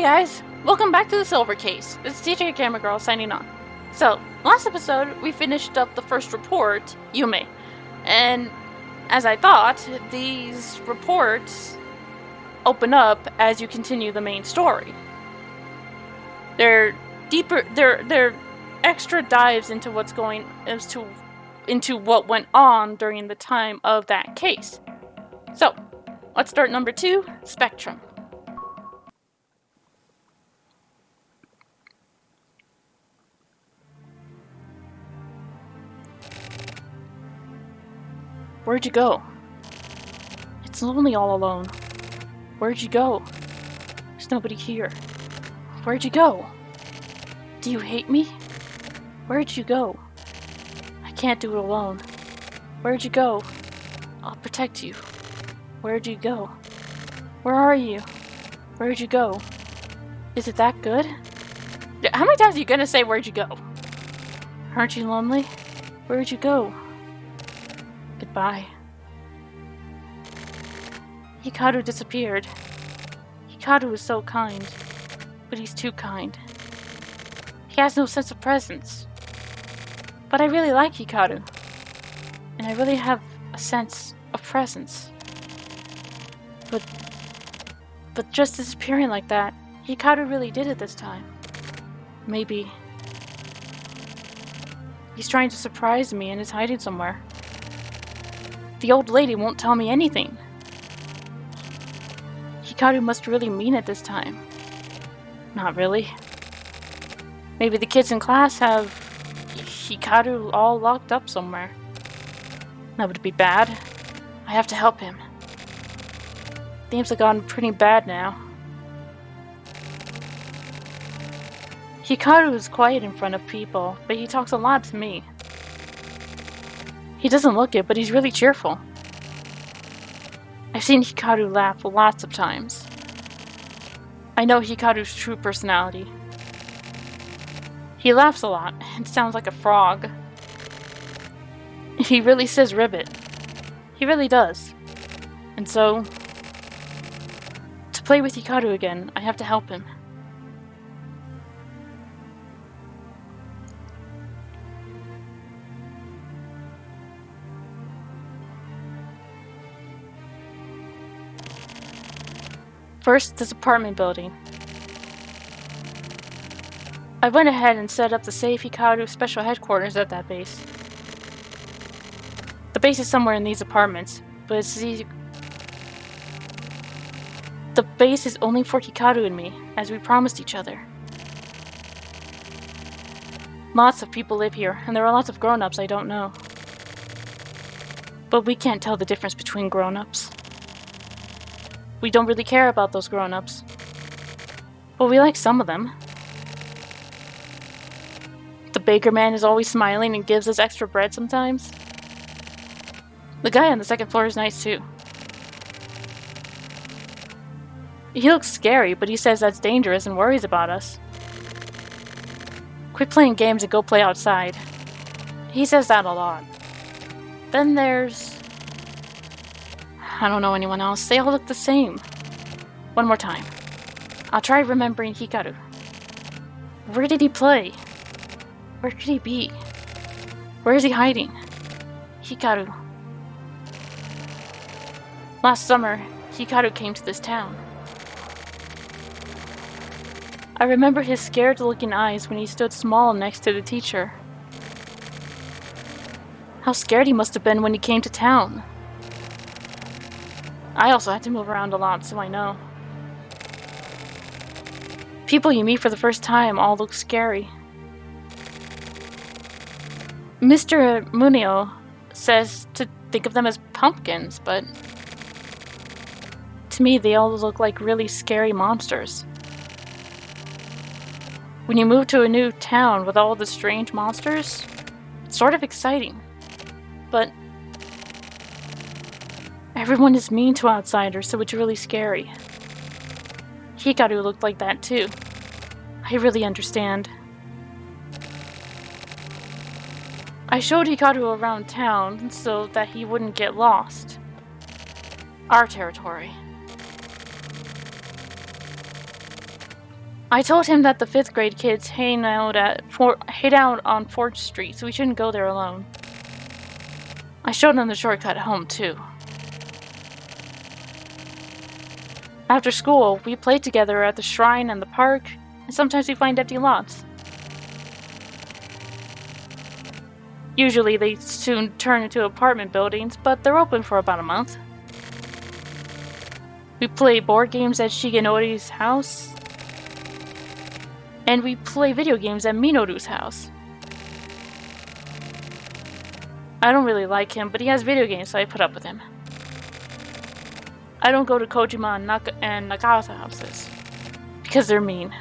guys, welcome back to the Silver Case. This is TJ Camera Girl signing on. So, last episode we finished up the first report, Yume, and as I thought, these reports open up as you continue the main story. They're deeper, they're extra dives into what's going into what went on during the time of that case. So, let's start number 2, Spectrum. Where'd you go? It's lonely all alone. Where'd you go? There's nobody here. Where'd you go? Do you hate me? Where'd you go? I can't do it alone. Where'd you go? I'll protect you. Where'd you go? Where are you? Where'd you go? Is it that good? How many times are you gonna say where'd you go? Aren't you lonely? Where'd you go? Goodbye. Hikaru disappeared. Hikaru is so kind, but he's too kind. He has no sense of presence. But I really like Hikaru, and I really have a sense of presence. But just disappearing like that, Hikaru really did it this time. Maybe he's trying to surprise me and is hiding somewhere. The old lady won't tell me anything. Hikaru must really mean it this time. Not really. Maybe the kids in class have Hikaru all locked up somewhere. That would be bad. I have to help him. Things have gone pretty bad now. Hikaru is quiet in front of people, but he talks a lot to me. He doesn't look it, but he's really cheerful. I've seen Hikaru laugh lots of times. I know Hikaru's true personality. He laughs a lot and sounds like a frog. He really says ribbit. He really does. And so, to play with Hikaru again, I have to help him. First, this apartment building. I went ahead and set up the Save Hikaru special headquarters at that base. The base is somewhere in these apartments, but the base is only for Hikaru and me, as we promised each other. Lots of people live here, and there are lots of grown-ups I don't know. But we can't tell the difference between grown-ups. We don't really care about those grown-ups. But we like some of them. The baker man is always smiling and gives us extra bread sometimes. The guy on the second floor is nice too. He looks scary, but he says that's dangerous and worries about us. Quit playing games and go play outside. He says that a lot. Then there's... I don't know anyone else. They all look the same. One more time. I'll try remembering Hikaru. Where did he play? Where could he be? Where is he hiding? Hikaru. Last summer, Hikaru came to this town. I remember his scared-looking eyes when he stood small next to the teacher. How scared he must have been when he came to town. I also had to move around a lot, so I know. People you meet for the first time all look scary. Mr. Munio says to think of them as pumpkins, but to me they all look like really scary monsters. When you move to a new town with all the strange monsters, it's sort of exciting. But everyone is mean to outsiders, so it's really scary. Hikaru looked like that too. I really understand. I showed Hikaru around town so that he wouldn't get lost. Our territory. I told him that the 5th grade kids hang out on 4th Street, so we shouldn't go there alone. I showed him the shortcut home, too. After school, we play together at the shrine and the park, and sometimes we find empty lots. Usually they soon turn into apartment buildings, but they're open for about a month. We play board games at Shigenori's house, and we play video games at Minoru's house. I don't really like him, but he has video games, so I put up with him. I don't go to Kojima and Nakata's houses, because they're mean.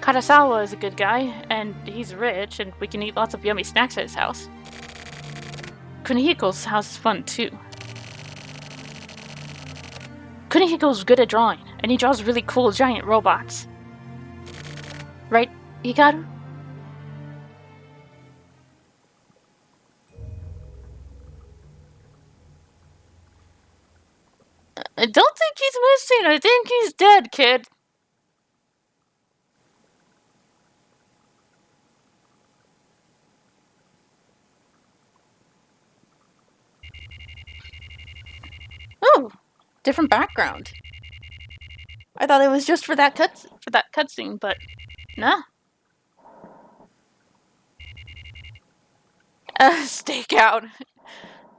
Karasawa is a good guy, and he's rich, and we can eat lots of yummy snacks at his house. Kunihiko's house is fun, too. Kunihiko's good at drawing, and he draws really cool giant robots. Right, Hikaru? I don't think he's missing. I think he's dead, kid. Oh, different background. I thought it was just for that cutscene, but nah. Stakeout.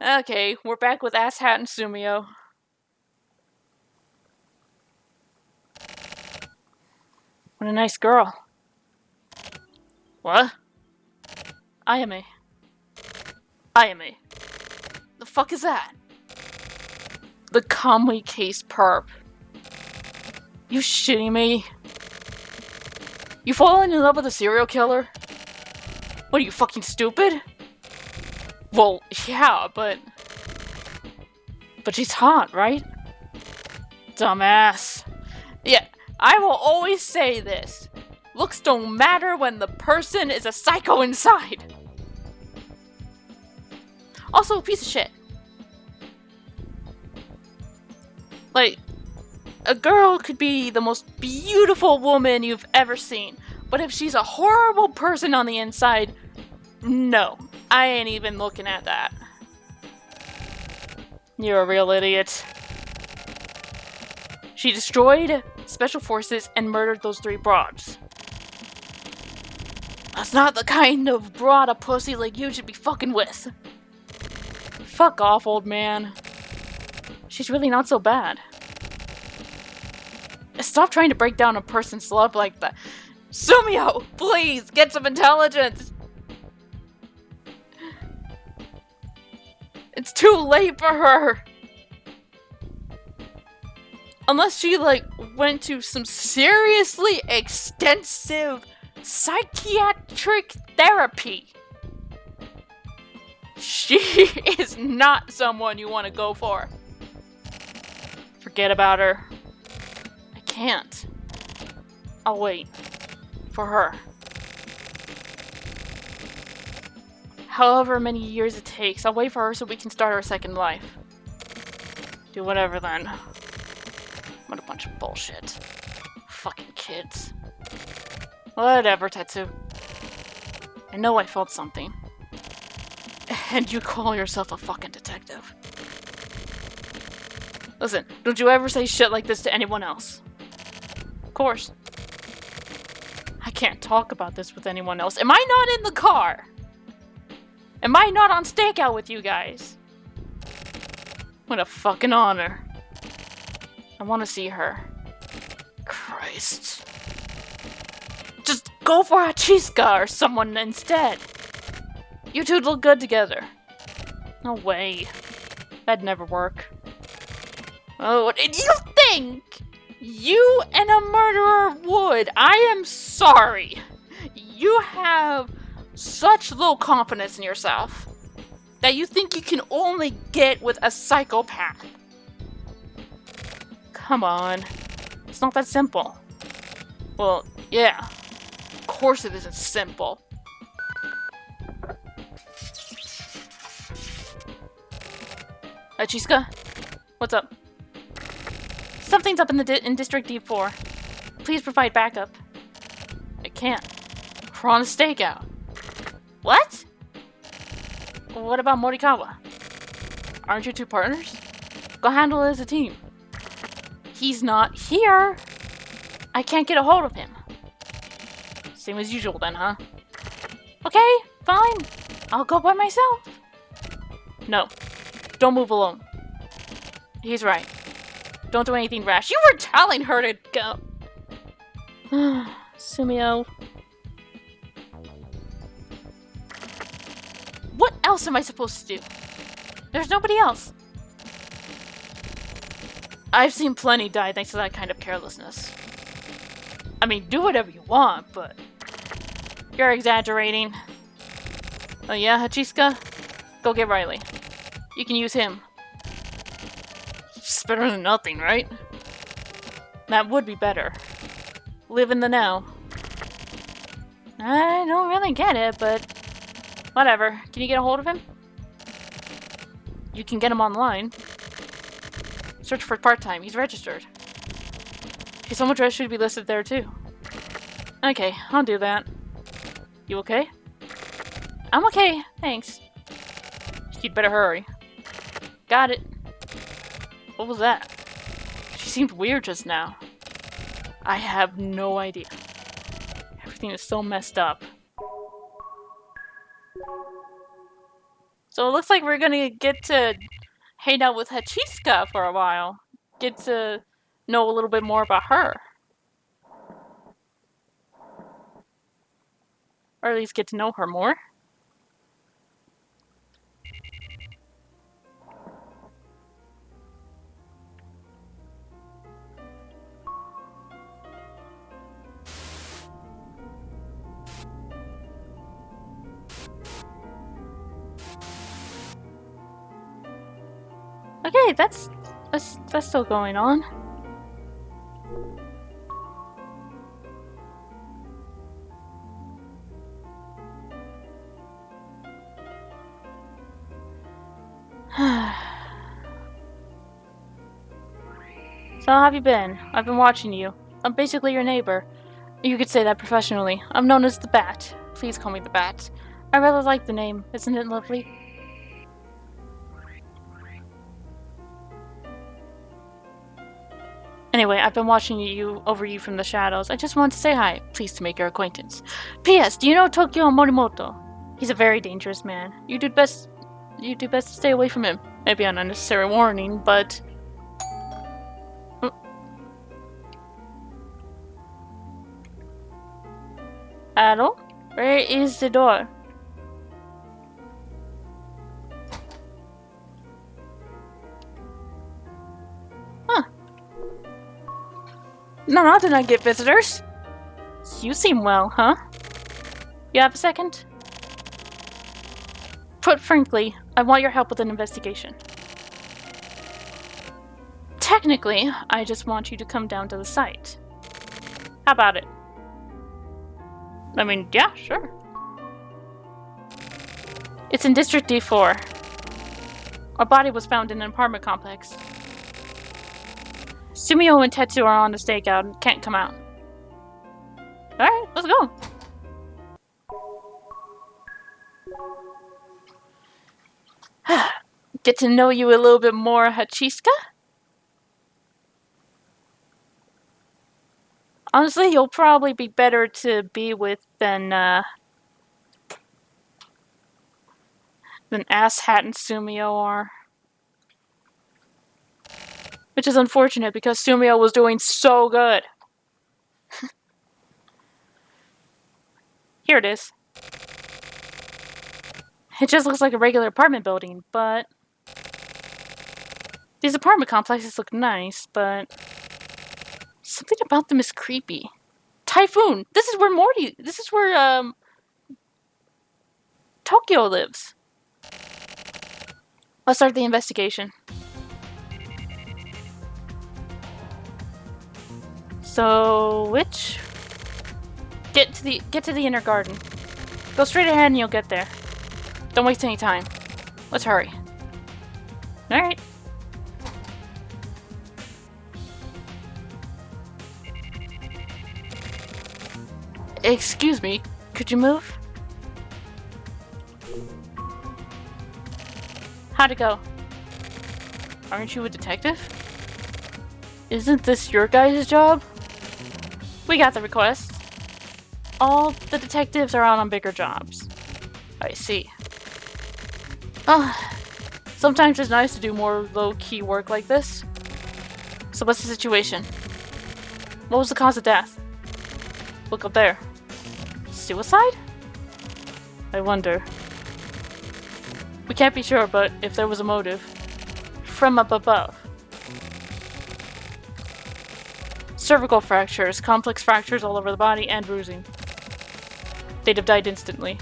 Okay, we're back with Ass Hat and Sumio. What a nice girl. What? Ayame. Ayame. The fuck is that? The Kamui case perp. You shitting me? You falling in love with a serial killer? What are you, fucking stupid? Well, yeah, but she's hot, right? Dumbass. Yeah, I will always say this. Looks don't matter when the person is a psycho inside. Also a piece of shit. Like, a girl could be the most beautiful woman you've ever seen, but if she's a horrible person on the inside, no, I ain't even looking at that. You're a real idiot. She destroyed special forces and murdered those 3 broads. That's not the kind of broad a pussy like you should be fucking with. Fuck off, old man. She's really not so bad. Stop trying to break down a person's love like that. Sumio, please, get some intelligence! It's too late for her! Unless she, like, went to some seriously extensive psychiatric therapy. She is not someone you want to go for. Forget about her. I can't. I'll wait. For her. However many years it takes, I'll wait for her so we can start our second life. Do whatever then. What a bunch of bullshit. Fucking kids. Whatever, Tetsu. I know I felt something. And you call yourself a fucking detective. Listen, don't you ever say shit like this to anyone else. Of course. I can't talk about this with anyone else. Am I not in the car? Am I not on stakeout with you guys? What a fucking honor. I want to see her. Christ. Just go for Hachisuka or someone instead. You two look good together. No way. That'd never work. Oh, what did you think? You and a murderer would. I am sorry. You have such low confidence in yourself that you think you can only get with a psychopath. Come on. It's not that simple. Well, yeah. Of course it isn't simple. Hachisuka? What's up? Something's up in in District D4. Please provide backup. I can't. We're on a stakeout. What? What about Morikawa? Aren't you two partners? Go handle it as a team. He's not here. I can't get a hold of him. Same as usual then, huh? Okay, fine. I'll go by myself. No, don't move alone. He's right. Don't do anything rash. You were telling her to go. Sumio. What else am I supposed to do? There's nobody else. I've seen plenty die thanks to that kind of carelessness. I mean, do whatever you want, but... You're exaggerating. Oh yeah, Hachisuka? Go get Riley. You can use him. It's better than nothing, right? That would be better. Live in the now. I don't really get it, but... Whatever. Can you get a hold of him? You can get him online. Search for part-time. He's registered. His home address should be listed there too. Okay, I'll do that. You okay? I'm okay, thanks. You'd better hurry. Got it. What was that? She seemed weird just now. I have no idea. Everything is so messed up. So it looks like we're gonna get to hang out with Hachisuka for a while. Get to know a little bit more about her. Or at least get to know her more. Okay, that's still going on. So how have you been? I've been watching you. I'm basically your neighbor. You could say that professionally. I'm known as the Bat. Please call me the Bat. I really like the name. Isn't it lovely? Anyway, I've been watching you from the shadows. I just wanted to say hi. Pleased to make your acquaintance. P.S. Do you know Tokyo Morimoto? He's a very dangerous man. You do best to stay away from him. Maybe an unnecessary warning, but... Hello? Where is the door? Huh. No, I did not get visitors. You seem well, huh? You have a second? Put frankly, I want your help with an investigation. Technically, I just want you to come down to the site. How about it? I mean, yeah, sure. It's in District D4. A body was found in an apartment complex. Sumio and Tetsu are on the stakeout and can't come out. Alright, let's go. Get to know you a little bit more, Hachisuka? Honestly, you'll probably be better to be with than Asshat and Sumio are. Which is unfortunate because Sumio was doing so good. Here it is. It just looks like a regular apartment building, but... These apartment complexes look nice, but... Something about them is creepy. Typhoon! This is where Tokyo lives. Let's start the investigation. So, which? Get to the inner garden. Go straight ahead and you'll get there. Don't waste any time. Let's hurry. Alright. Excuse me, could you move? How'd it go? Aren't you a detective? Isn't this your guys' job? We got the request. All the detectives are out on bigger jobs. I see. Sometimes it's nice to do more low-key work like this. So what's the situation? What was the cause of death? Look up there. Suicide? I wonder. We can't be sure, but if there was a motive. From up above. Cervical fractures, complex fractures all over the body, and bruising. They'd have died instantly.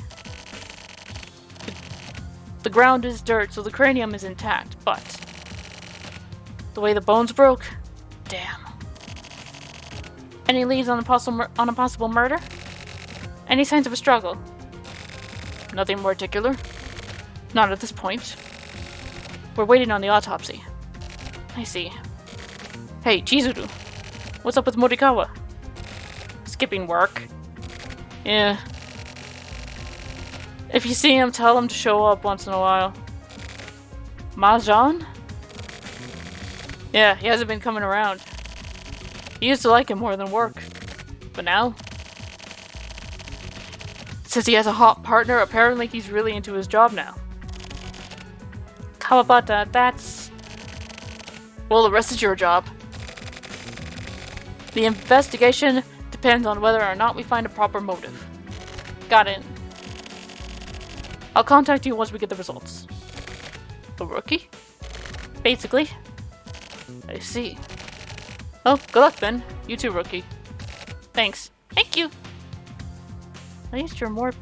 The ground is dirt, so the cranium is intact, but the way the bones broke, damn. Any leads on a possible murder? Any signs of a struggle? Nothing more particular. Not at this point. We're waiting on the autopsy. I see. Hey, Chizuru. What's up with Morikawa? Skipping work. Yeah. If you see him, tell him to show up once in a while. Mahjong? Yeah, he hasn't been coming around. He used to like it more than work. But now? Since he has a hot partner, apparently he's really into his job now. Kawabata, that's... Well, the rest is your job. The investigation depends on whether or not we find a proper motive. Got it. I'll contact you once we get the results. A rookie? Basically. I see. Oh, good luck then. You too, rookie. Thanks. Thank you! At least you're more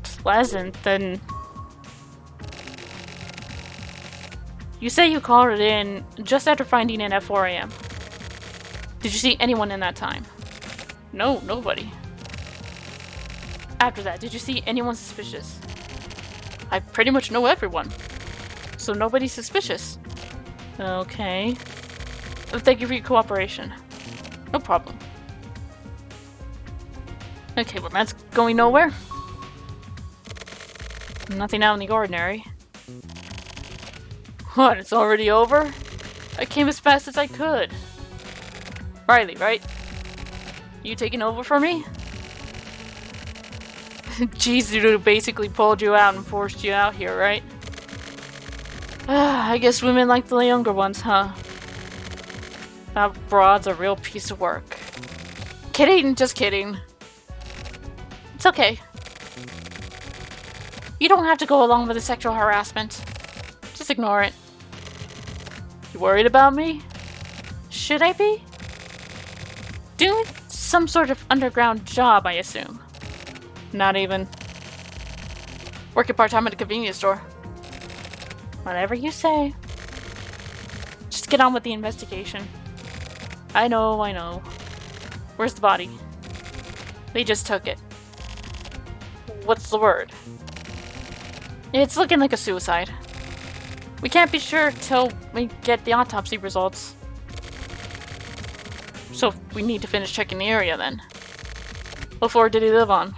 pleasant than... You say you called it in just after finding it at 4 AM. Did you see anyone in that time? No, nobody. After that, did you see anyone suspicious? I pretty much know everyone. So nobody's suspicious. Okay. Thank you for your cooperation. No problem. Okay, well that's going nowhere. Nothing out in the ordinary. What, it's already over? I came as fast as I could. Riley, right? You taking over for me? Chizuru basically pulled you out and forced you out here, right? I guess women like the younger ones, huh? That broad's a real piece of work. Kidding, just kidding. It's okay. You don't have to go along with the sexual harassment. Just ignore it. You worried about me? Should I be? Doing some sort of underground job, I assume. Not even. Working part-time at a convenience store. Whatever you say. Just get on with the investigation. I know, I know. Where's the body? They just took it. What's the word? It's looking like a suicide. We can't be sure till we get the autopsy results. So we need to finish checking the area then. What floor did he live on?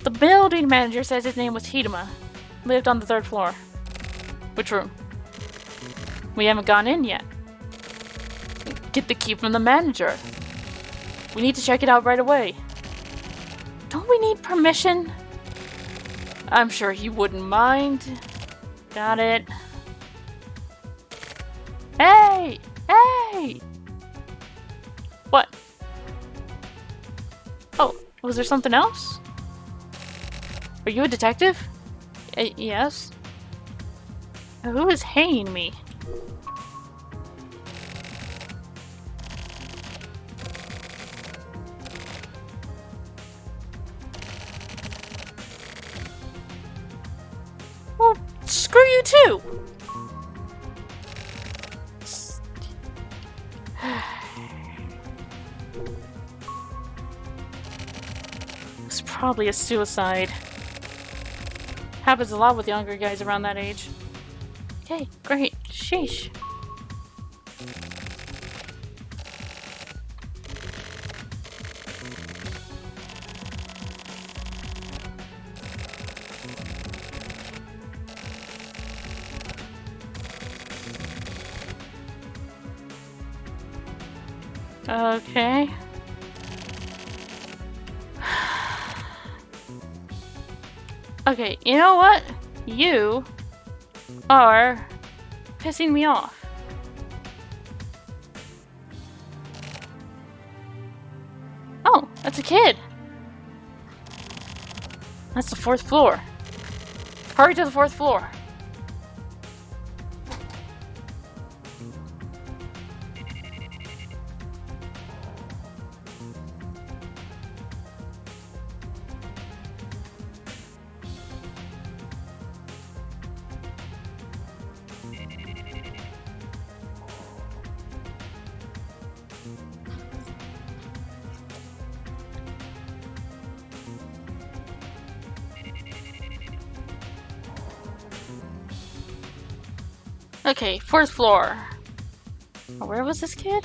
The building manager says his name was Hidema. Lived on the 3rd floor. Which room? We haven't gone in yet. Get the key from the manager. We need to check it out right away. Don't we need permission? I'm sure he wouldn't mind. Got it. Hey! Hey! What? Oh, was there something else? Are you a detective? Yes. Who is hanging me? Well, screw you too! It's probably a suicide. Happens a lot with younger guys around that age. Okay, great. Sheesh. Okay. Okay, you know what? You are pissing me off. Oh, that's a kid. That's the 4th floor. Hurry to the 4th floor. Okay, 4th floor. Oh, where was this kid?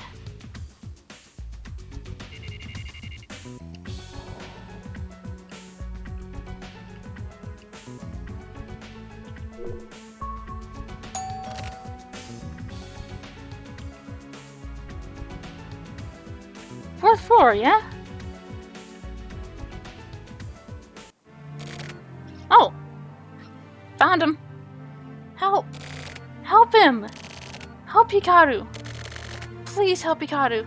Fourth floor, yeah? Oh! Found him! Help! Help him! Help Hikaru! Please help Hikaru!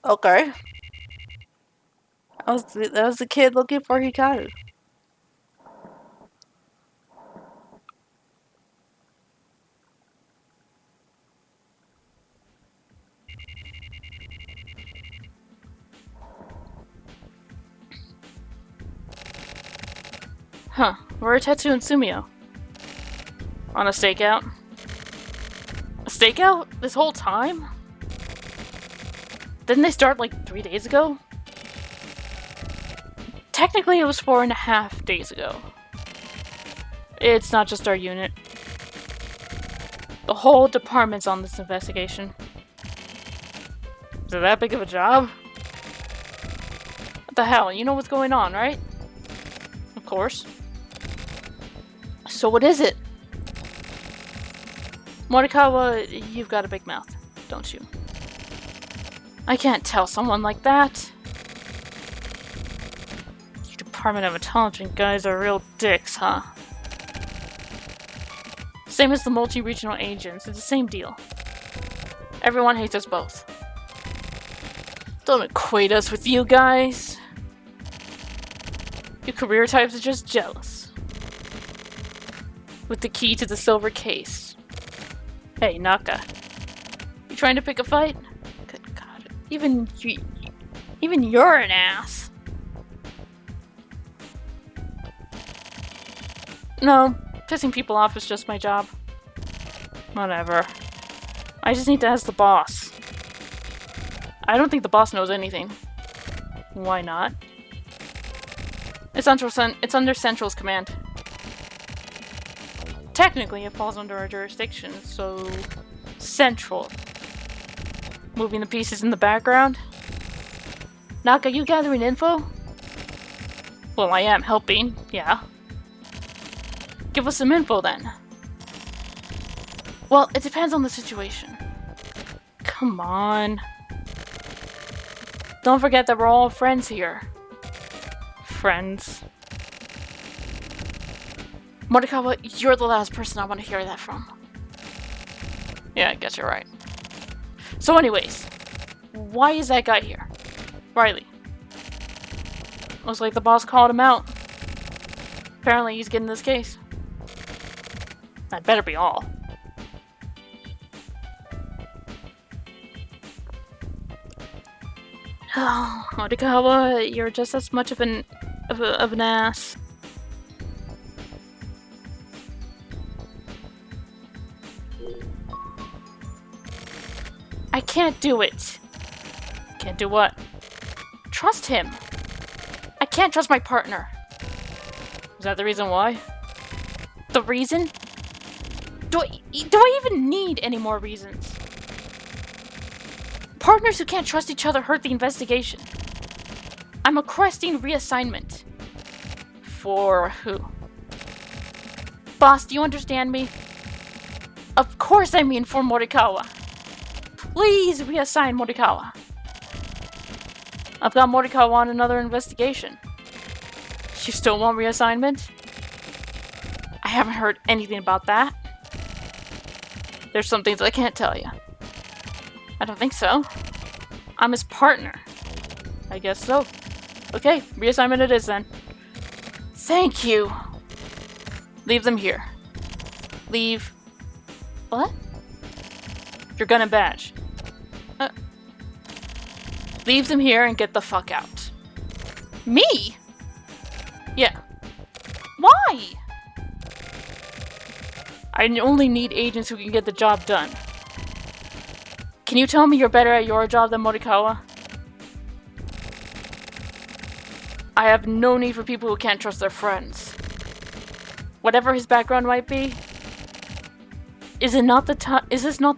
Okay. That was the kid looking for Hikaru. Huh. Where are Tetsu and Sumio? On a stakeout? A stakeout? This whole time? Didn't they start like 3 days ago? Technically it was 4.5 days ago. It's not just our unit. The whole department's on this investigation. Is it that big of a job? What the hell? You know what's going on, right? Of course. So what is it? Morikawa, you've got a big mouth, don't you? I can't tell someone like that. You Department of Intelligence guys are real dicks, huh? Same as the multi-regional agents, it's the same deal. Everyone hates us both. Don't equate us with you guys. Your career types are just jealous. With the key to the silver case. Hey, Naka. You trying to pick a fight? Good God. Even you're an ass. No, pissing people off is just my job. Whatever. I just need to ask the boss. I don't think the boss knows anything. Why not? It's under Central's command. Technically, it falls under our jurisdiction, so... Central. Moving the pieces in the background. Naka, you gathering info? Well, I am helping, yeah. Give us some info, then. Well, it depends on the situation. Come on. Don't forget that we're all friends here. Friends. Morikawa, you're the last person I want to hear that from. Yeah, I guess you're right. So anyways, why is that guy here? Riley. Looks like the boss called him out. Apparently he's getting this case. That better be all. Oh, Morikawa, you're just as much of an ass. I can't do it. Can't do what? Trust him. I can't trust my partner. Is that the reason why? The reason? Do I even need any more reasons? Partners who can't trust each other hurt the investigation. I'm requesting reassignment. For who? Boss, do you understand me? Of course I mean for Morikawa. Please reassign Morikawa. I've got Morikawa on another investigation. You still want reassignment? I haven't heard anything about that. There's some things I can't tell you. I don't think so. I'm his partner. I guess so. Okay, reassignment it is then. Thank you. Leave them here. Leave. What? Your gun and badge. Leave them here and get the fuck out. Me? Yeah. Why? I only need agents who can get the job done. Can you tell me you're better at your job than Morikawa? I have no need for people who can't trust their friends. Whatever his background might be, is this not the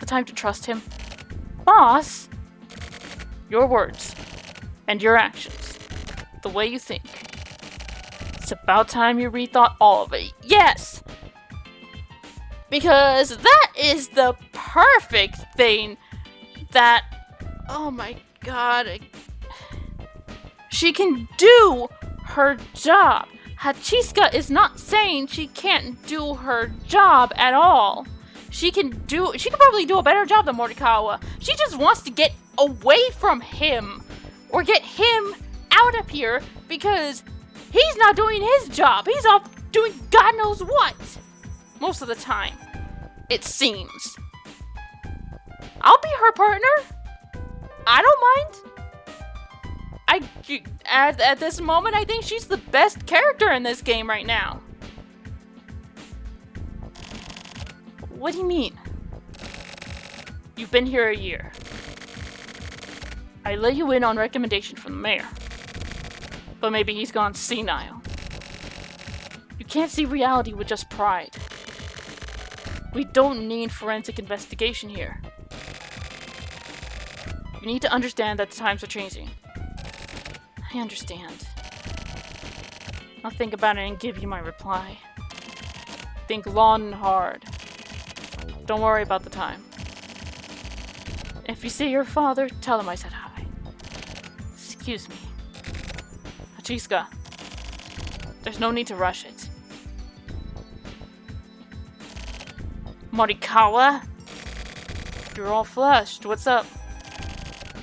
time to trust him? Boss? Your words and your actions, the way you think. It's about time you rethought all of it. Yes! Because that is the perfect thing that, oh my god, she can do her job. Hachisuka is not saying she can't do her job at all. She can probably do a better job than Morikawa. She just wants to get away from him or get him out of here because he's not doing his job. He's off doing God knows what. Most of the time, it seems. I'll be her partner. I don't mind. At this moment, I think she's the best character in this game right now. What do you mean? You've been here a year. I let you in on recommendation from the mayor. But maybe he's gone senile. You can't see reality with just pride. We don't need forensic investigation here. You need to understand that the times are changing. I understand. I'll think about it and give you my reply. Think long and hard. Don't worry about the time. If you see your father, tell him I said hi. Excuse me. Hachisuka. There's no need to rush it. Morikawa? You're all flushed. What's up?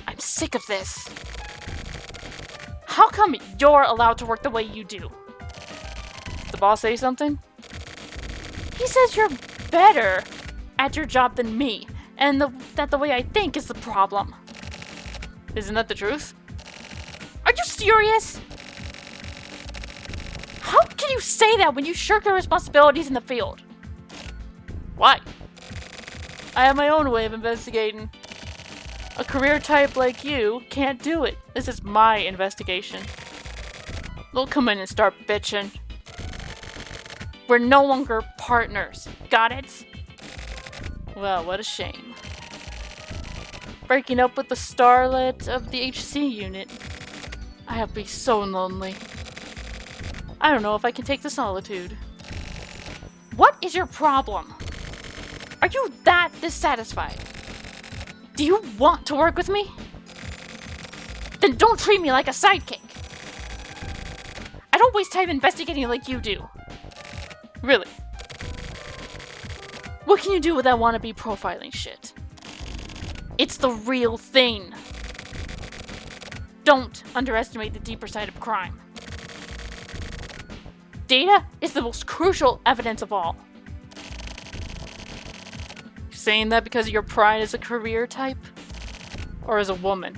I'm sick of this. How come you're allowed to work the way you do? Did the boss say something? He says you're better at your job than me, and that the way I think is the problem. Isn't that the truth? Are you serious? How can you say that when you shirk your responsibilities in the field? Why? I have my own way of investigating. A career type like you can't do it. This is my investigation. Don't come in and start bitching. We're no longer partners. Got it? Well, what a shame. Breaking up with the starlet of the HC unit. I have been so lonely. I don't know if I can take the solitude. What is your problem? Are you that dissatisfied? Do you want to work with me? Then don't treat me like a sidekick. I don't waste time investigating like you do. Really. What can you do with that wannabe profiling shit? It's the real thing. Don't underestimate the deeper side of crime. Data is the most crucial evidence of all. You saying that because of your pride as a career type? Or as a woman?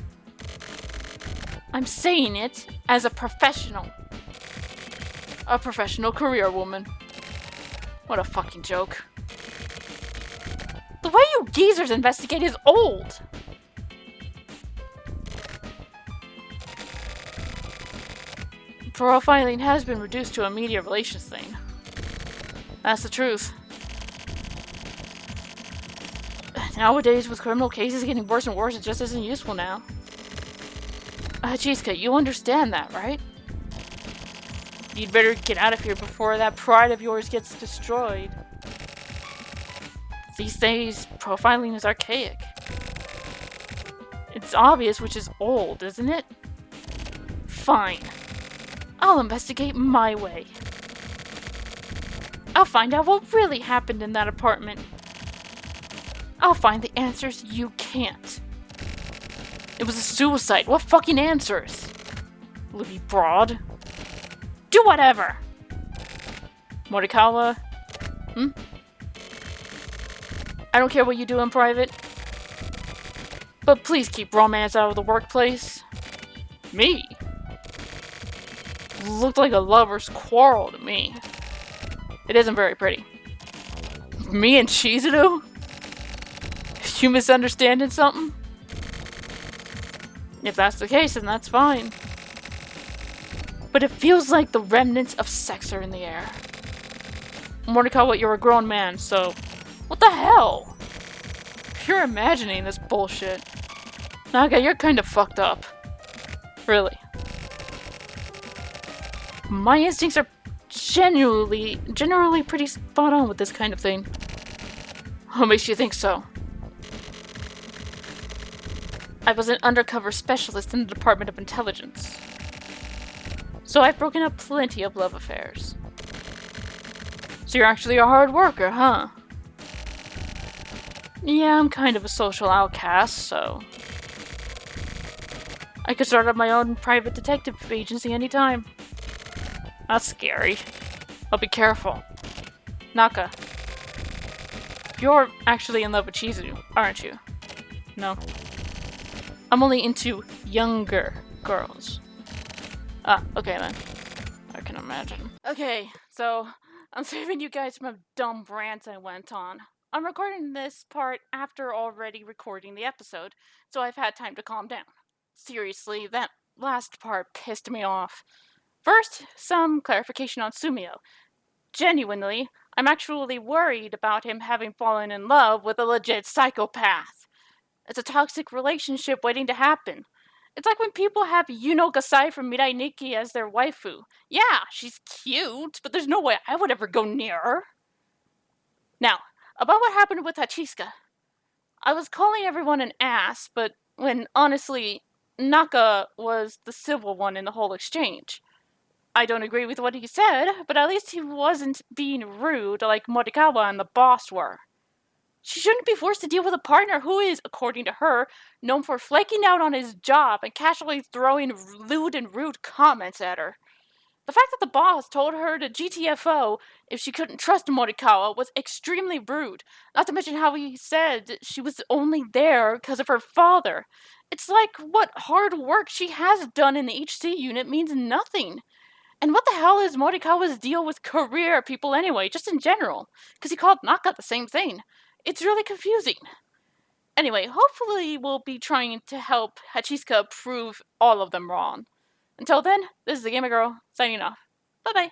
I'm saying it as a professional. A professional career woman. What a fucking joke. The way you geezers investigate is old. Profiling has been reduced to a media relations thing. That's the truth. Nowadays, with criminal cases getting worse and worse, it just isn't useful now. Hachisuka, you understand that, right? You'd better get out of here before that pride of yours gets destroyed. These days, profiling is archaic. It's obvious which is old, isn't it? Fine. I'll investigate my way. I'll find out what really happened in that apartment. I'll find the answers you can't. It was a suicide. What fucking answers? Libby Broad? Do whatever! Morikawa? I don't care what you do in private, but please keep romance out of the workplace. Me? Looked like a lover's quarrel to me. It isn't very pretty. Me and Chizuru? You misunderstanding something? If that's the case, then that's fine. But it feels like the remnants of sex are in the air. Morikawa, you're a grown man, so... What the hell? You're imagining this bullshit. Naga, you're kind of fucked up. Really. My instincts are generally pretty spot on with this kind of thing. What makes you think so? I was an undercover specialist in the Department of Intelligence. So I've broken up plenty of love affairs. So you're actually a hard worker, huh? Yeah, I'm kind of a social outcast, so... I could start up my own private detective agency anytime. That's scary. I'll be careful. Naka. You're actually in love with Chizuru, aren't you? No. I'm only into younger girls. Ah, okay then. I can imagine. Okay, so I'm saving you guys from a dumb rant I went on. I'm recording this part after already recording the episode, so I've had time to calm down. Seriously, that last part pissed me off. First, some clarification on Sumio. Genuinely, I'm actually worried about him having fallen in love with a legit psychopath. It's a toxic relationship waiting to happen. It's like when people have Yuno Gasai from Mirai Nikki as their waifu. Yeah, she's cute, but there's no way I would ever go near her. Now, about what happened with Hachisuka. I was calling everyone an ass, but when, honestly, Naka was the civil one in the whole exchange. I don't agree with what he said, but at least he wasn't being rude like Morikawa and the boss were. She shouldn't be forced to deal with a partner who is, according to her, known for flaking out on his job and casually throwing lewd and rude comments at her. The fact that the boss told her to GTFO if she couldn't trust Morikawa was extremely rude, not to mention how he said she was only there because of her father. It's like what hard work she has done in the HC unit means nothing. And what the hell is Morikawa's deal with career people anyway, just in general? Because he called Naka the same thing. It's really confusing. Anyway, hopefully we'll be trying to help Hachisuka prove all of them wrong. Until then, this is the Gamer Girl, signing off. Bye-bye.